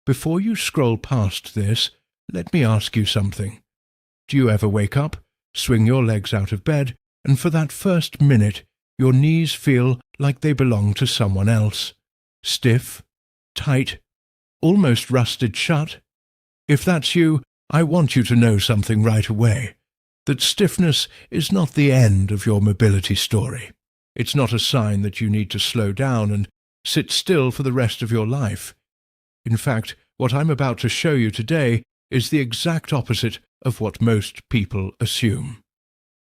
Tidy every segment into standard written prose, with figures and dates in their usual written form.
before you scroll past this, let me ask you something. Do you ever wake up, swing your legs out of bed, and for that first minute, your knees feel like they belong to someone else? Stiff, tight, almost rusted shut? If that's you, I want you to know something right away. That stiffness is not the end of your mobility story. It's not a sign that you need to slow down and sit still for the rest of your life. In fact, what I'm about to show you today is the exact opposite of what most people assume.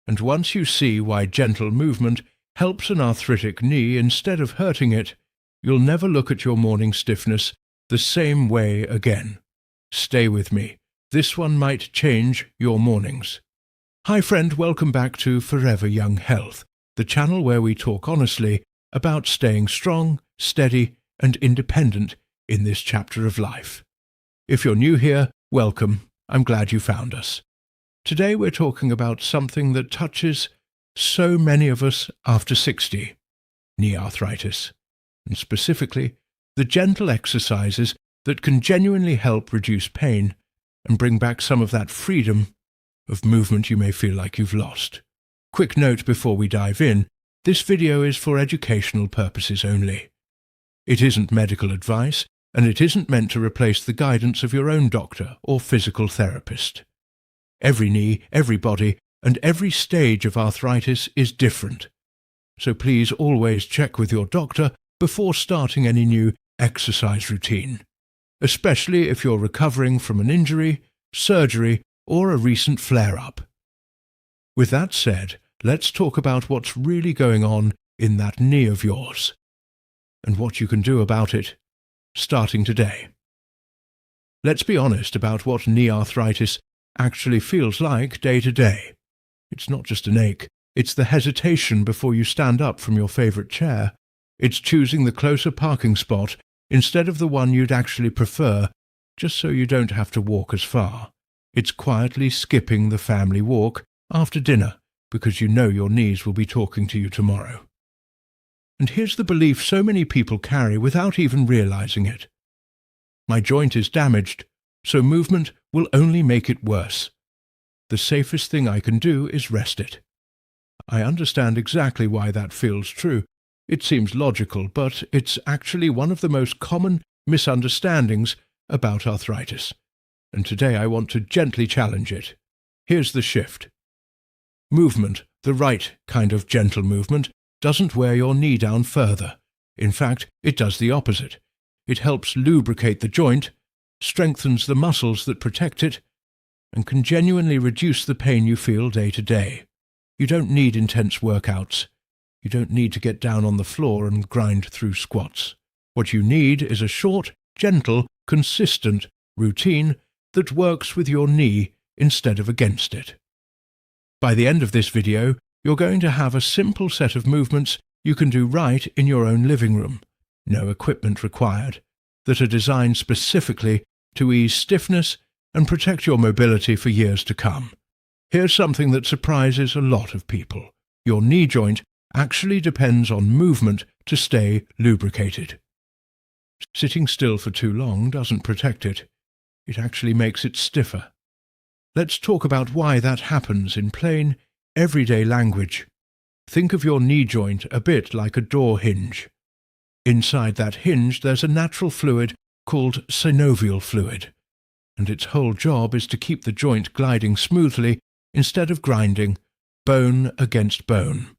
And once you see why gentle movement helps an arthritic knee instead of hurting it, you'll never look at your morning stiffness the same way again. Stay with me. This one might change your mornings. Hi friend, welcome back to Forever Young Health, the channel where we talk honestly about staying strong, steady, and independent in this chapter of life. If you're new here, welcome. I'm glad you found us. Today we're talking about something that touches so many of us after 60, knee arthritis, and specifically the gentle exercises that can genuinely help reduce pain and bring back some of that freedom of movement you may feel like you've lost. Quick note before we dive in, this video is for educational purposes only. It isn't medical advice, and it isn't meant to replace the guidance of your own doctor or physical therapist. Every knee, every body, and every stage of arthritis is different. So please always check with your doctor before starting any new exercise routine, especially if you're recovering from an injury, surgery, or a recent flare-up. With that said, let's talk about what's really going on in that knee of yours, and what you can do about it, starting today. Let's be honest about what knee arthritis actually feels like day to day. It's not just an ache, it's the hesitation before you stand up from your favorite chair. It's choosing the closer parking spot instead of the one you'd actually prefer, just so you don't have to walk as far. It's quietly skipping the family walk after dinner because you know your knees will be talking to you tomorrow. And here's the belief so many people carry without even realizing it. My joint is damaged, so movement will only make it worse. The safest thing I can do is rest it. I understand exactly why that feels true. It seems logical, but it's actually one of the most common misunderstandings about arthritis. And today I want to gently challenge it. Here's the shift. Movement, the right kind of gentle movement, doesn't wear your knee down further. In fact, it does the opposite. It helps lubricate the joint, strengthens the muscles that protect it, and can genuinely reduce the pain you feel day to day. You don't need intense workouts. You don't need to get down on the floor and grind through squats. What you need is a short, gentle, consistent routine that works with your knee instead of against it. By the end of this video, you're going to have a simple set of movements you can do right in your own living room, no equipment required, that are designed specifically to ease stiffness and protect your mobility for years to come. Here's something that surprises a lot of people. Your knee joint actually depends on movement to stay lubricated. Sitting still for too long doesn't protect it. It actually makes it stiffer. Let's talk about why that happens in plain, everyday language. Think of your knee joint a bit like a door hinge. Inside that hinge there's a natural fluid called synovial fluid, and its whole job is to keep the joint gliding smoothly instead of grinding, bone against bone.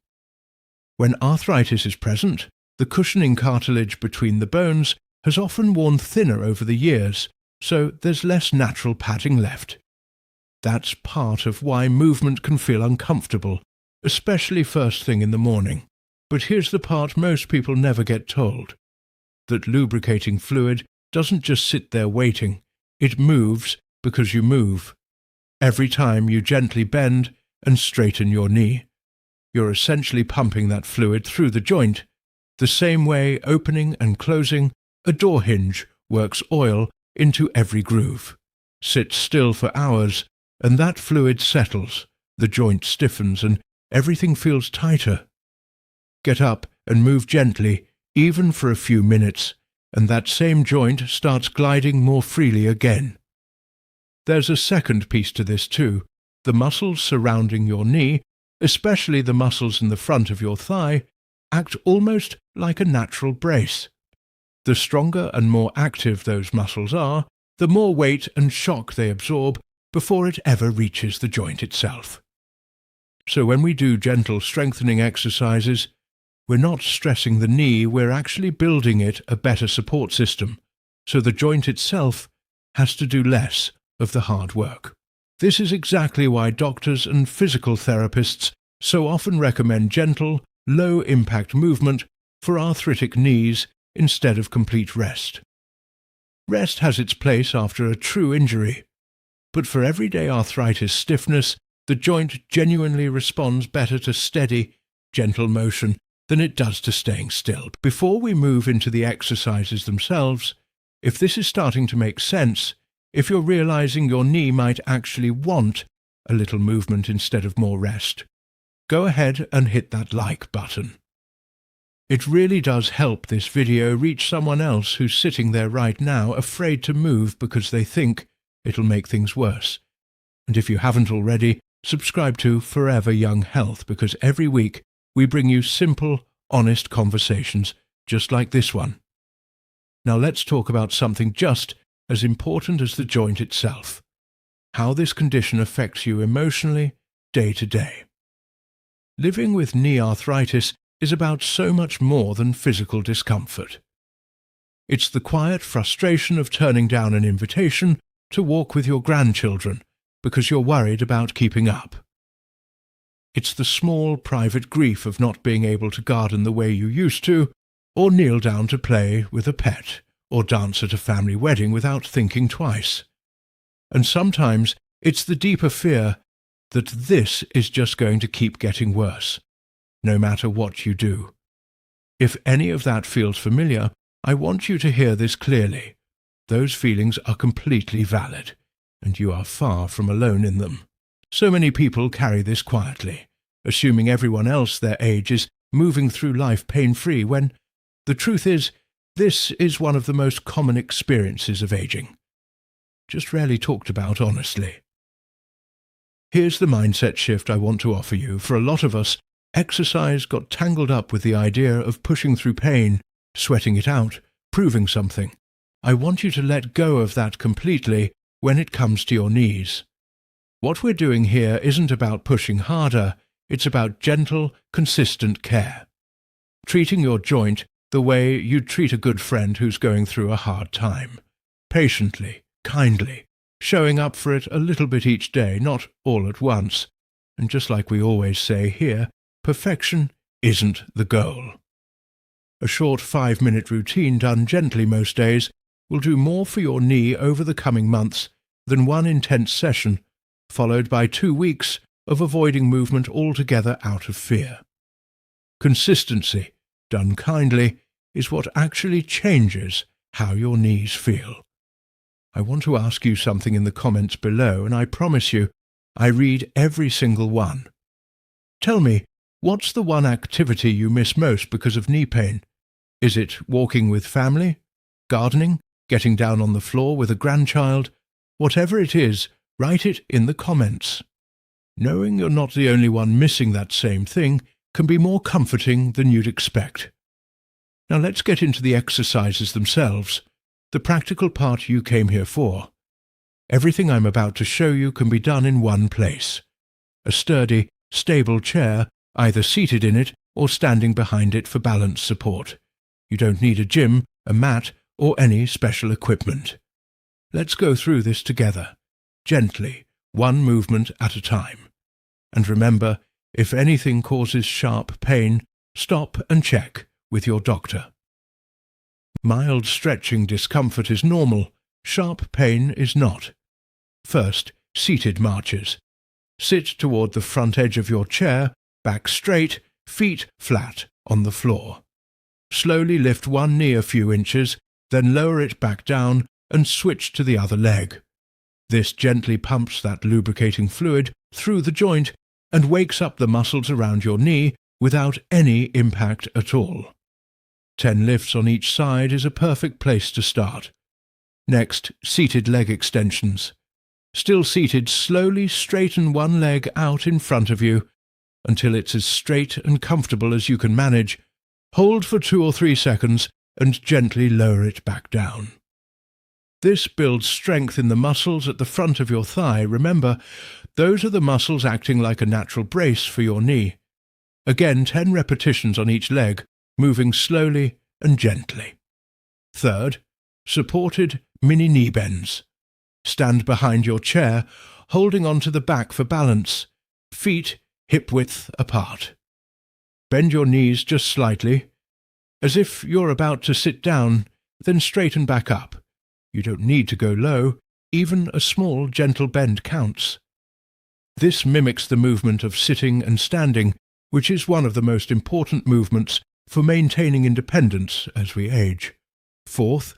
When arthritis is present, the cushioning cartilage between the bones has often worn thinner over the years, so there's less natural padding left. That's part of why movement can feel uncomfortable, especially first thing in the morning. But here's the part most people never get told. That lubricating fluid doesn't just sit there waiting, it moves because you move. Every time you gently bend and straighten your knee, you're essentially pumping that fluid through the joint, the same way opening and closing a door hinge works oil into every groove. Sit still for hours, and that fluid settles, the joint stiffens, and everything feels tighter. Get up and move gently, even for a few minutes, and that same joint starts gliding more freely again. There's a second piece to this too. The muscles surrounding your knee, especially the muscles in the front of your thigh, act almost like a natural brace. The stronger and more active those muscles are, the more weight and shock they absorb before it ever reaches the joint itself. So when we do gentle strengthening exercises, we're not stressing the knee, we're actually building it a better support system, so the joint itself has to do less of the hard work. This is exactly why doctors and physical therapists so often recommend gentle, low-impact movement for arthritic knees instead of complete rest. Rest has its place after a true injury, but for everyday arthritis stiffness, the joint genuinely responds better to steady, gentle motion than it does to staying still. Before we move into the exercises themselves, if this is starting to make sense, if you're realizing your knee might actually want a little movement instead of more rest, go ahead and hit that like button. It really does help this video reach someone else who's sitting there right now afraid to move because they think it'll make things worse. And if you haven't already, subscribe to Forever Young Health, because every week we bring you simple, honest conversations just like this one. Now let's talk about something just as important as the joint itself: how this condition affects you emotionally, day to day. Living with knee arthritis is about so much more than physical discomfort. It's the quiet frustration of turning down an invitation to walk with your grandchildren because you're worried about keeping up. It's the small, private grief of not being able to garden the way you used to, or kneel down to play with a pet, or dance at a family wedding without thinking twice. And sometimes it's the deeper fear that this is just going to keep getting worse, no matter what you do. If any of that feels familiar, I want you to hear this clearly. Those feelings are completely valid, and you are far from alone in them. So many people carry this quietly, assuming everyone else their age is moving through life pain-free, when the truth is, this is one of the most common experiences of aging, just rarely talked about honestly. Here's the mindset shift I want to offer you. For a lot of us, exercise got tangled up with the idea of pushing through pain, sweating it out, proving something. I want you to let go of that completely when it comes to your knees. What we're doing here isn't about pushing harder, it's about gentle, consistent care. Treating your joint the way you'd treat a good friend who's going through a hard time. Patiently, kindly, showing up for it a little bit each day, not all at once. And just like we always say here, perfection isn't the goal. A short 5-minute routine done gently most days will do more for your knee over the coming months than one intense session, followed by 2 weeks of avoiding movement altogether out of fear. Consistency, done kindly, is what actually changes how your knees feel. I want to ask you something in the comments below, and I promise you, I read every single one. Tell me, what's the one activity you miss most because of knee pain? Is it walking with family, gardening, getting down on the floor with a grandchild? Whatever it is, write it in the comments. Knowing you're not the only one missing that same thing can be more comforting than you'd expect. Now let's get into the exercises themselves, the practical part you came here for. Everything I'm about to show you can be done in one place. A sturdy, stable chair, either seated in it or standing behind it for balance support. You don't need a gym, a mat, or any special equipment. Let's go through this together, gently, one movement at a time. And remember, if anything causes sharp pain, stop and check with your doctor. Mild stretching discomfort is normal, sharp pain is not. First, seated marches. Sit toward the front edge of your chair, back straight, feet flat on the floor. Slowly lift one knee a few inches, then lower it back down and switch to the other leg. This gently pumps that lubricating fluid through the joint and wakes up the muscles around your knee without any impact at all. 10 lifts on each side is a perfect place to start. Next, seated leg extensions. Still seated, slowly straighten one leg out in front of you until it's as straight and comfortable as you can manage. Hold for 2 or 3 seconds and gently lower it back down. This builds strength in the muscles at the front of your thigh. Remember, those are the muscles acting like a natural brace for your knee. Again, 10 repetitions on each leg, moving slowly and gently. Third, supported mini knee bends. Stand behind your chair, holding onto the back for balance, feet hip-width apart. Bend your knees just slightly. As if you're about to sit down, then straighten back up. You don't need to go low. Even a small, gentle bend counts. This mimics the movement of sitting and standing, which is one of the most important movements for maintaining independence as we age. Fourth,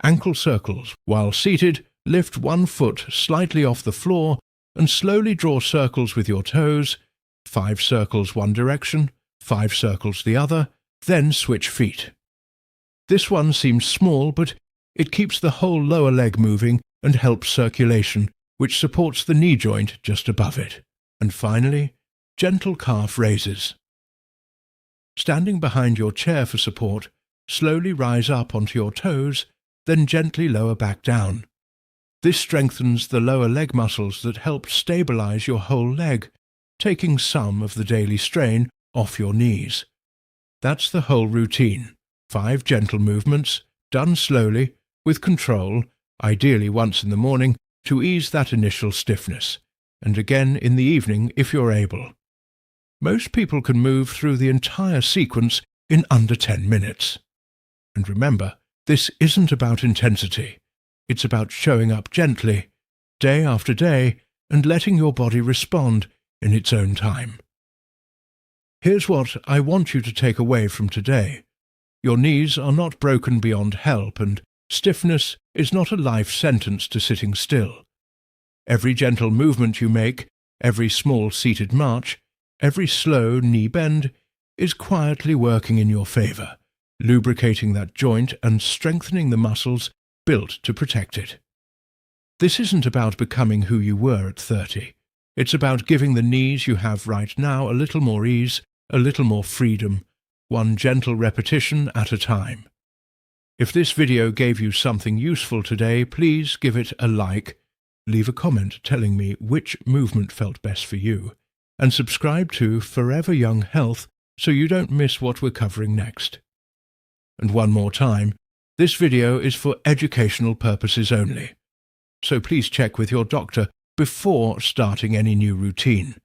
ankle circles. While seated, lift one foot slightly off the floor and slowly draw circles with your toes. 5 circles one direction, 5 circles the other, then switch feet. This one seems small, but it keeps the whole lower leg moving and helps circulation, which supports the knee joint just above it. And finally, gentle calf raises. Standing behind your chair for support, slowly rise up onto your toes, then gently lower back down. This strengthens the lower leg muscles that help stabilize your whole leg, taking some of the daily strain off your knees. That's the whole routine. 5 gentle movements, done slowly, with control, ideally once in the morning, to ease that initial stiffness, and again in the evening if you're able. Most people can move through the entire sequence in under 10 minutes. And remember, this isn't about intensity. It's about showing up gently, day after day, and letting your body respond in its own time. Here's what I want you to take away from today. Your knees are not broken beyond help, and stiffness is not a life sentence to sitting still. Every gentle movement you make, every small seated march, every slow knee bend is quietly working in your favor, lubricating that joint and strengthening the muscles built to protect it. This isn't about becoming who you were at 30. It's about giving the knees you have right now a little more ease, a little more freedom, one gentle repetition at a time. If this video gave you something useful today, please give it a like, leave a comment telling me which movement felt best for you, and subscribe to Forever Young Health so you don't miss what we're covering next. And one more time, this video is for educational purposes only, so please check with your doctor before starting any new routine,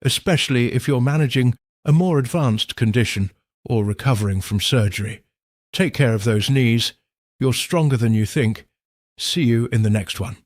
especially if you're managing a more advanced condition or recovering from surgery. Take care of those knees. You're stronger than you think. See you in the next one.